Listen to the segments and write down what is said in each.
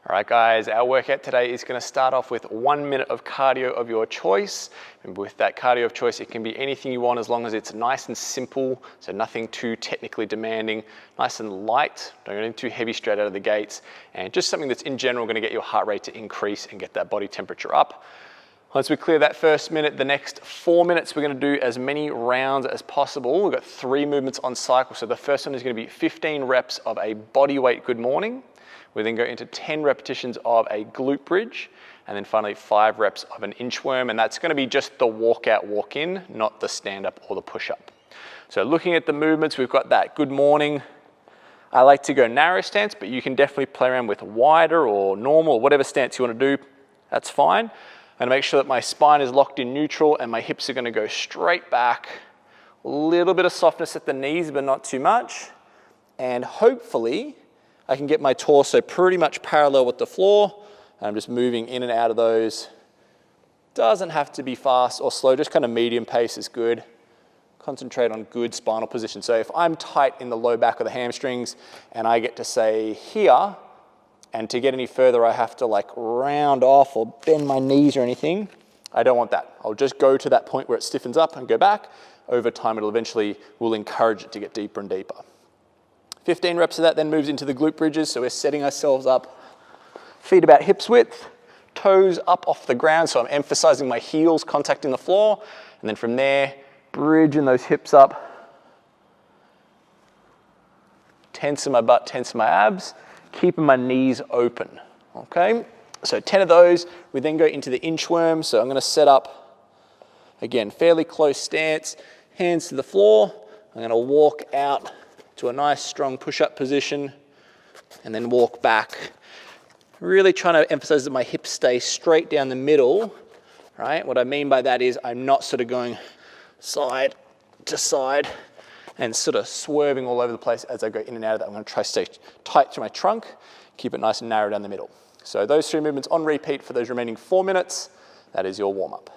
All right, guys, our workout today is going to start off with 1 minute of cardio of your choice. And with that cardio of choice, it can be anything you want as long as it's nice and simple, so nothing too technically demanding, nice and light, don't go anything too heavy straight out of the gates, and just something that's in general going to get your heart rate to increase and get that body temperature up. Once we clear that first minute, the next 4 minutes, we're going to do as many rounds as possible. We've got 3 movements on cycle. So the first one is going to be 15 reps of a body weight good morning. We then go into 10 repetitions of a glute bridge, and then finally 5 reps of an inchworm, and that's going to be just the walkout, walk in, not the stand up or the push up. So looking at the movements, we've got that good morning. I like to go narrow stance, but you can definitely play around with wider or normal or whatever stance you want to do. That's fine. I'm going to make sure that my spine is locked in neutral and my hips are going to go straight back. A little bit of softness at the knees, but not too much. And hopefully I can get my torso pretty much parallel with the floor. I'm just moving in and out of those. Doesn't have to be fast or slow, just kind of medium pace is good. Concentrate on good spinal position. So if I'm tight in the low back of the hamstrings and I get to say here, and to get any further I have to like round off or bend my knees or anything, I don't want that. I'll just go to that point where it stiffens up and go back. Over time it'll eventually, will encourage it to get deeper and deeper. 15 reps of that then moves into the glute bridges, so we're setting ourselves up, feet about hips width, toes up off the ground, so I'm emphasizing my heels contacting the floor, and then from there, bridging those hips up, tensing my butt, tensing my abs, keeping my knees open, okay? So 10 of those, we then go into the inchworm, so I'm gonna set up, again, fairly close stance, hands to the floor, I'm gonna walk out to a nice strong push-up position and then walk back. Really trying to emphasize that my hips stay straight down the middle, right? What I mean by that is I'm not sort of going side to side and sort of swerving all over the place as I go in and out of that. I'm going to try to stay tight to my trunk, keep it nice and narrow down the middle. So those 3 movements on repeat for those remaining 4 minutes. That is your warm-up.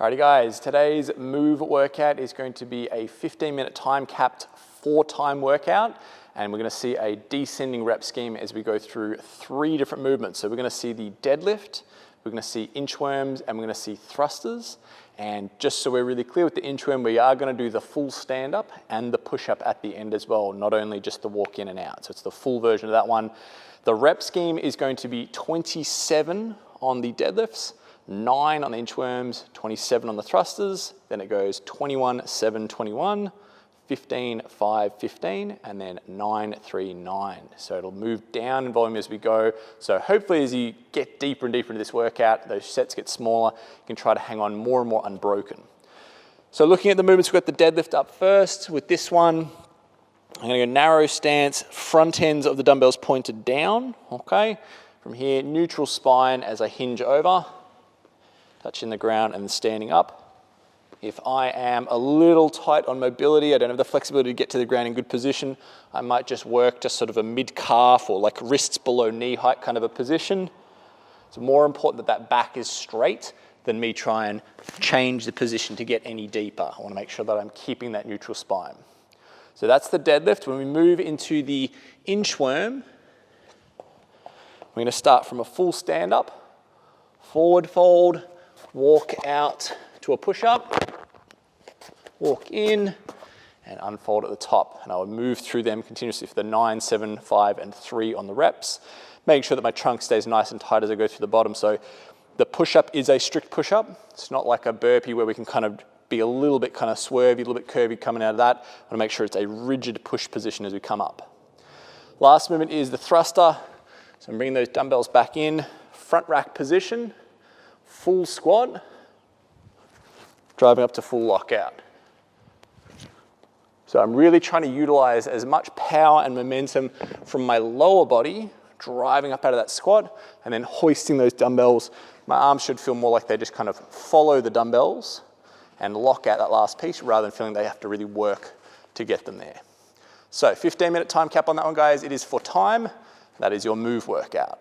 Alrighty guys, today's move workout is going to be a 15-minute time-capped 4-time workout, and we're going to see a descending rep scheme as we go through 3 different movements. So we're going to see the deadlift, we're going to see inchworms, and we're going to see thrusters. And just so we're really clear with the inchworm, we are going to do the full stand-up and the push-up at the end as well, not only just the walk in and out. So it's the full version of that one. The rep scheme is going to be 27 on the deadlifts, 9 on the inchworms, 27 on the thrusters, then it goes 21, 7, 21, 15, 5, 15, and then 9, 3, 9. So it'll move down in volume as we go. So hopefully as you get deeper and deeper into this workout, those sets get smaller, you can try to hang on more and more unbroken. So looking at the movements, we've got the deadlift up first. With this one, I'm gonna go narrow stance, front ends of the dumbbells pointed down, okay? From here, neutral spine as I hinge over, touching the ground and standing up. If I am a little tight on mobility, I don't have the flexibility to get to the ground in good position, I might just work just sort of a mid-calf or like wrists below knee height kind of a position. It's more important that that back is straight than me try and change the position to get any deeper. I want to make sure that I'm keeping that neutral spine. So that's the deadlift. When we move into the inchworm, we're going to start from a full stand-up, forward fold, walk out to a push-up, walk in, and unfold at the top. And I would move through them continuously for the 9, 7, 5, and 3 on the reps, making sure that my trunk stays nice and tight as I go through the bottom. So the push-up is a strict push-up. It's not like a burpee where we can kind of be a little bit kind of swervy, a little bit curvy coming out of that. I want to make sure it's a rigid push position as we come up. Last movement is the thruster. So I'm bringing those dumbbells back in, front rack position, full squat, driving up to full lockout. So I'm really trying to utilize as much power and momentum from my lower body, driving up out of that squat, and then hoisting those dumbbells. My arms should feel more like they just kind of follow the dumbbells and lock out that last piece rather than feeling they have to really work to get them there. So 15-minute time cap on that one, guys. It is for time. That is your move workout.